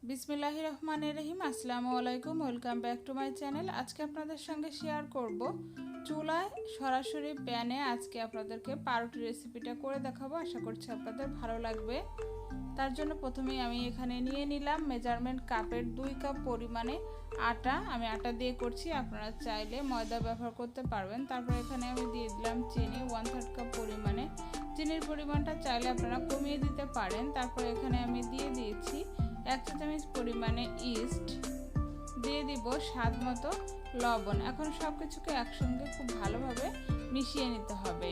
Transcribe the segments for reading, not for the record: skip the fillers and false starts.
বিসমিল্লাহির রহমানির রহিম। আসসালামু আলাইকুম, welcome back to my channel. আজকে আপনাদের সঙ্গে শেয়ার করব চুলায় সরাসরি প্যানে আজকে আপনাদেরকে পাউরুটি রেসিপিটা করে দেখাবো। আশা করছি আপনাদের ভালো লাগবে। তার জন্য প্রথমেই আমি এখানে নিয়ে নিলাম মেজারমেন্ট কাপের 2 কাপ পরিমাণে আটা। আমি আটা দিয়ে করছি, আপনারা চাইলে ময়দা ব্যবহার করতে পারবেন। তারপর এখানে আমি দিয়ে দিলাম চিনি 1/3 কাপ পরিমাণে। চিনির পরিমাণটা চাইলে আপনারা কমিয়ে দিতে পারেন। তারপর এখানে আমি দিয়ে দিয়েছি 1 চা চামচ পরিমাণে ইস্ট, দিয়ে দিব স্বাদ মতো লবণ। এখন সব কিছুকে একসঙ্গে খুব ভালোভাবে মিশিয়ে নিতে হবে।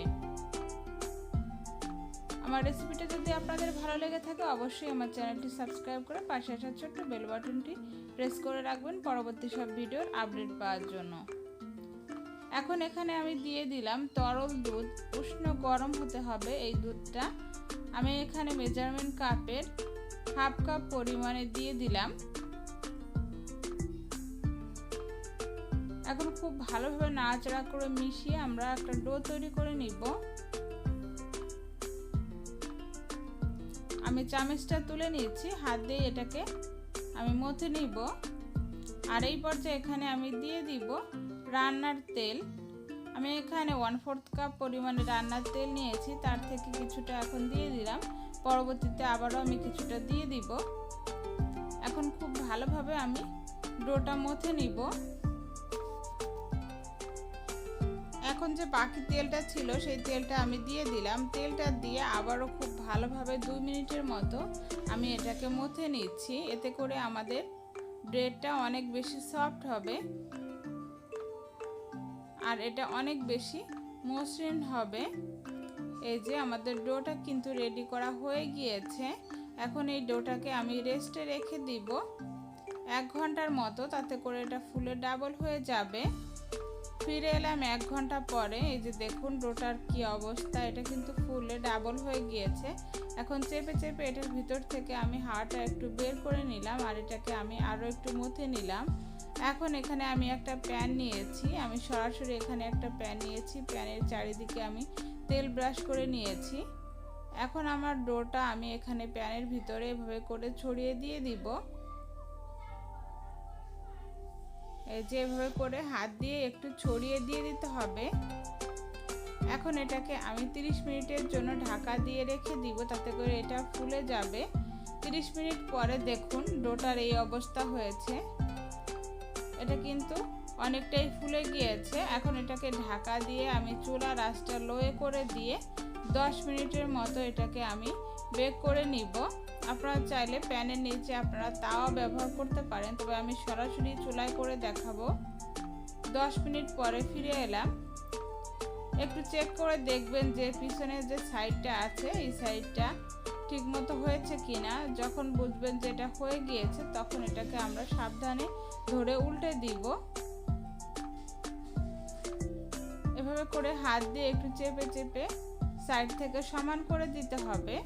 আমার রেসিপিটা যদি আপনাদের ভালো লেগে থাকে অবশ্যই আমার চ্যানেলটি সাবস্ক্রাইব করে পাশে আসা ছোট্ট বেল বাটনটি প্রেস করে রাখবেন পরবর্তী সব ভিডিওর আপডেট পাওয়ার জন্য। এখন এখানে আমি দিয়ে দিলাম তরল দুধ। উষ্ণ গরম হতে হবে এই দুধটা। আমি এখানে মেজারমেন্ট কাপের 1/2 কাপ পরিমাণে দিয়ে দিলাম। এখন খুব ভালোভাবে নাড়াচাড়া করে মিশিয়ে আমরা একটা ডো তৈরি করে নিব। আমি চামচটা তুলে নিয়েছি, হাত দিয়ে এটাকে আমি মথে নিব। আর এই পর্যায়ে এখানে আমি দিয়ে দিব রান্নার তেল। আমি এখানে 1/4 কাপ পরিমাণে রান্নার তেল নিয়েছি, তার থেকে কিছুটা এখন দিয়ে দিলাম। পরবর্তীতে আবারও আমি কিছুটা দিয়ে দিব। এখন খুব ভালোভাবে আমি ডোটা মথে নিব। এখন যে বাকি তেলটা ছিল সেই তেলটা আমি দিয়ে দিলাম। তেলটা দিয়ে আবারও খুব ভালোভাবে 2 মিনিটের মতো আমি এটাকে মথে নিচ্ছি। এতে করে আমাদের ব্রেডটা অনেক বেশি সফট হবে আর এটা অনেক বেশি মসৃণ হবে। এই যে আমাদের ডোটা কিন্তু রেডি করা হয়ে গিয়েছে। এখন এই ডোটাকে আমি রেস্টে রেখে দিব 1 ঘন্টার মতো, তাতে করে এটা ফুলে ডাবল হয়ে যাবে। ফিরে এলাম 1 ঘন্টা পরে। এই যে দেখুন ডোটার কি অবস্থা, এটা কিন্তু ফুলে ডাবল হয়ে গিয়েছে। এখন চেপে চেপে এটার ভিতর থেকে আমি হাড়টা একটু বের করে নিলাম আর এটাকে আমি আরও একটু মথে নিলাম। এখন এখানে আমি একটা প্যান নিয়েছি, আমি সরাসরি এখানে একটা প্যান নিয়েছি। প্যানের চারিদিকে আমি তেল ব্রাশ করে নিয়েছি। এখন আমার ডোটা আমি এখানে প্যানের ভিতরে এভাবে করে ছড়িয়ে দিয়ে দিব। এই যে এভাবে করে হাত দিয়ে একটু ছড়িয়ে দিয়ে দিতে হবে। এখন এটাকে আমি 30 মিনিটের জন্য ঢাকা দিয়ে রেখে দিব, তাতে করে এটা ফুলে যাবে। 30 মিনিট পরে দেখুন ডোটার এই অবস্থা হয়েছে। এটা কিন্তু অনেকটাই ফুলে গিয়েছে। এখন এটাকে ঢাকা দিয়ে আমি চুলার আঁচটা লোয়ে করে দিয়ে 10 মিনিটের মতো এটাকে আমি বেক করে নিব। আপনারা চাইলে প্যানের নিচে আপনারা তাওয়া ব্যবহার করতে পারেন, তবে আমি সরাসরি চুলায় করে দেখাবো। 10 মিনিট পরে ফিরে এলাম। একটু চেক করে দেখবেন যে পিছনের যে সাইডটা আছে এই সাইডটা ঠিকমতো হয়েছে কিনা। যখন বুঝবেন যে এটা হয়ে গিয়েছে তখন এটাকে আমরা সাবধানে ধরে উল্টে দিব। এভাবে করে হাত দিয়ে একটু চেপে চেপে সাইড থেকে সমান করে দিতে হবে।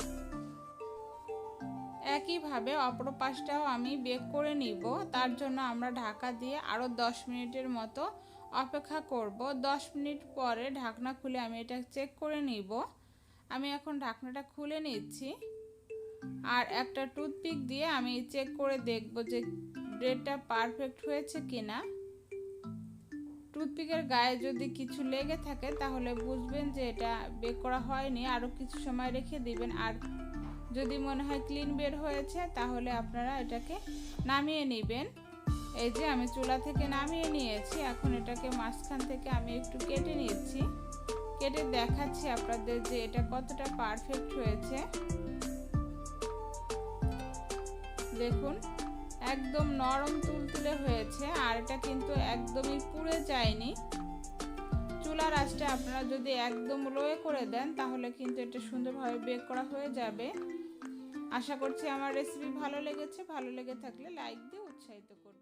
একইভাবে অপর পাশটাও আমি বেক করে নিব। তার জন্য আমরা ঢাকা দিয়ে আরও 10 মিনিটের মতো অপেক্ষা করব। 10 মিনিট পরে ঢাকনা খুলে আমি এটা চেক করে নিব। আমি এখন ঢাকনাটা খুলে নিচ্ছি আর একটা টুথপিক দিয়ে আমি চেক করে দেখব যে ব্রেডটা পারফেক্ট হয়েছে কিনা। টুথপিকের গায়ে যদি কিছু লেগে থাকে তাহলে বুঝবেন যে এটা বেক করা হয়নি, আরও কিছু সময় রেখে দিবেন। আর যদি মনে হয় ক্লিন বের হয়েছে তাহলে আপনারা এটাকে নামিয়ে নেবেন। এই যে আমি চুলা থেকে নামিয়ে নিয়েছি। এখন এটাকে মাঝখান থেকে আমি একটু কেটে নিচ্ছি, কেটে দেখাচ্ছি আপনাদের যে এটা কতটা পারফেক্ট হয়েছে। দেখুন একদম নরম তুলতুলে হয়েছে আর এটা কিন্তু একদমই পুড়ে যায়নি। চুলার আঁচটা আপনারা যদি একদম লোয়ে করে দেন তাহলে কিন্তু এটা সুন্দরভাবে বেক করা হয়ে যাবে। আশা করছি আমার রেসিপি ভালো লেগেছে। ভালো লেগে থাকলে লাইক দিয়ে উৎসাহিত করুন।